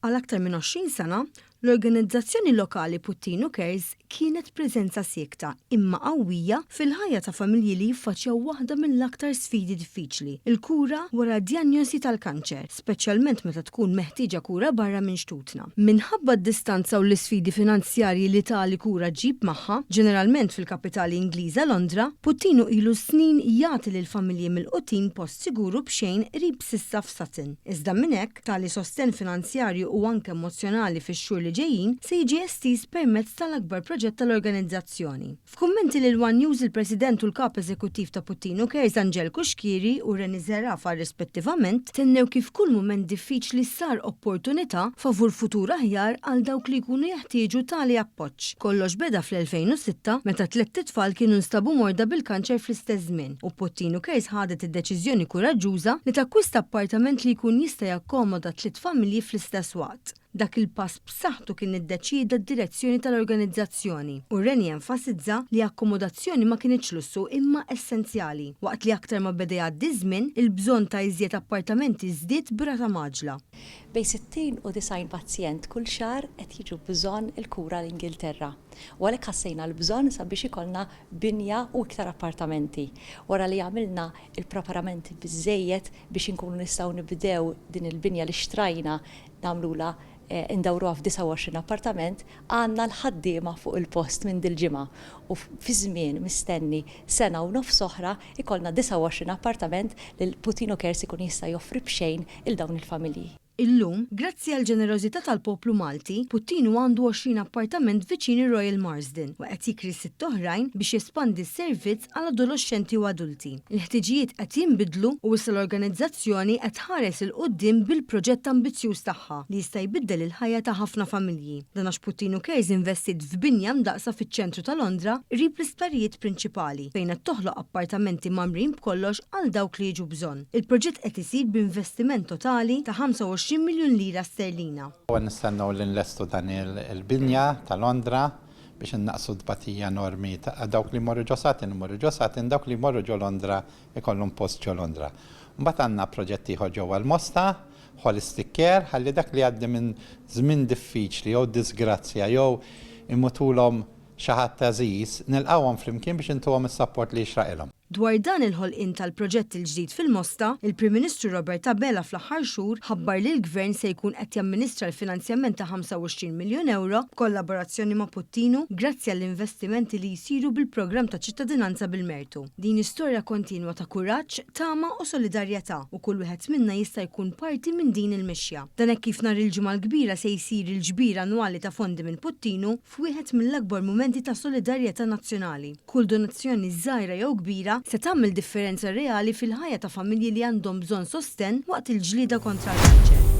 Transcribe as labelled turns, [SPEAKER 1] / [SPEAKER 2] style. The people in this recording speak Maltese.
[SPEAKER 1] Għal aktar minn 20 sena, l-organizzazzjoni lokali Puttino Cares kienet preżenza siekta imma qawwija fil-ħajja ta' familji li jiffaċċjaw waħda mill-aktar sfidi diffiċli, il-kura wara d-dijanjosi tal-kanċer, speċjalment meta tkun meħtieġa kura barra minn xtutna. Minħabba d-distanza u l-isfidi finanzjarji li tali kura ġib magħha, ġeneralment fil-kapitali Ingliża Londra, Puttino ilu snin jagħti lil familji mill-qutin post siguru b'xejn qrib sissa f'Sutton. Iżda minn hekk tali sosten finanzjarju u anke emozjonali fix-xhur li ġejjin se jiġi estiż permezz tal-akbar proġett tal-organizzazzjoni. F'kummenti lil One News il-President u l-Kap Eżekuttiv ta' Puttino Cares Angel Kuxkiri u Reni Zerafa rispettivament tennew kif kull mument diffiċli sar opportunità favur futur aħjar għal dawk li jkunu jeħtieġu tali appoġġ. Kollox beda fl-2006 meta tliet titfal kienu nstabu morda bil-kanċer fl-istess żmien u Puttino Cares ħadet id-deċiżjoni kuraġġuża li takkwista appartament li jkun jista' jakkomoda 3 familji fl-istess waqt. Dak il-pass b'saħħtu kien iddeċida d-direzzjoni tal-organizzazzjoni u Reni enfasizza li akkomodazzjoni ma kienx lussu imma essenzjali. Waqt li aktar ma beda jgħaddi żmien, il-bżonn ta' iżjed appartamenti żdied b'rata maġla.
[SPEAKER 2] Bej 60 u 90 pazjent kull xahar qed jiġu bżonn il-kura l-Ingilterra. U għalhekk ħassejna l-bżonn sabiex ikollna binja u iktar appartamenti. Wara li għamilna il-preparamenti biżejjed biex inkunu nistgħu nibdew din il-binja li xtrajna nagħmluha indawruha f'29 appartament, għandna l-ħaddiema fuq il-post minn dil-ġimgħa u fi żmien mistenni sena u nofs oħra ikollna 29 appartament li l-Puttino Cares ikun jista' joffri b'xejn il dawn il-familji.
[SPEAKER 1] Illum, grazzi għal ġenerożità tal-poplu Malti, Puttino għandu 20 appartament viċini Royal Marsden u qed jikri 6 oħrajn biex jespandi s-servizz għal adolescenti u adulti. Il-ħtiġijiet qed jinbidlu u issa l-organizzazzjoni qed ħares il-qudiem bil-proġett ambizzjuż tagħha li jista' jbiddel il-ħajja ta' ħafna familji. Dan għax Puttino Cares investit f'binja mdaqsa fiċ-ċentru ta' Londra qrib l-isptarijiet prinċipali fejn qed toħloq appartamenti mamrin b'kollox għal dawk li jiġu bżonn. Il-proġett qed isir b'investiment totali ta' 25 miljun lira sterlina.
[SPEAKER 3] Nistennew li nlestu dan il-binja ta' Londra biex innaqsu d-batija normi ta' dawk li morru ġo Satin, dawk li morru ġo Londra ikollhom post ġo Londra. Mbagħad għandna proġetti ieħor ġewwa l-Mosta, holistic care, ħalli dak li għaddi minn żmien diffiċli jew disgrazzja jew imutulhom xi ħadd għażiż nilqawhom flimkien biex intuhom is-sapport li jixraqilhom.
[SPEAKER 1] Dwar dan il-ħolqien tal-proġett il-ġdid fil-Mosta, il-Prim Ministru Robert Abela fl-aħħar xhur ħabbar li l-Gvern se jkun qed jamministra l-finanzjament ta' 25 miljun euro b'kollaborazzjoni ma' Puttino grazzi għall-investimenti li jsiru bil-programm ta' ċittadinanza bil-mertu. Din istorja kontinwa ta' kuraġġ, tama u solidarjetà u kull wieħed minna jista' jkun parti minn din il-mixja. Dan hekk kif nhar il-ġimgħa l-kbira se jsir il-ġbir annwali ta' fondi minn Puttino f'wieħed mill-akbar mumenti ta' solidarjetà nazzjonali. Kull donazzjoni żgħira jew kbira se tagħmel differenza reali fil-ħajja ta' familji li għandhom bżonn sosten waqt il-ġlieda kontra l-kanċer.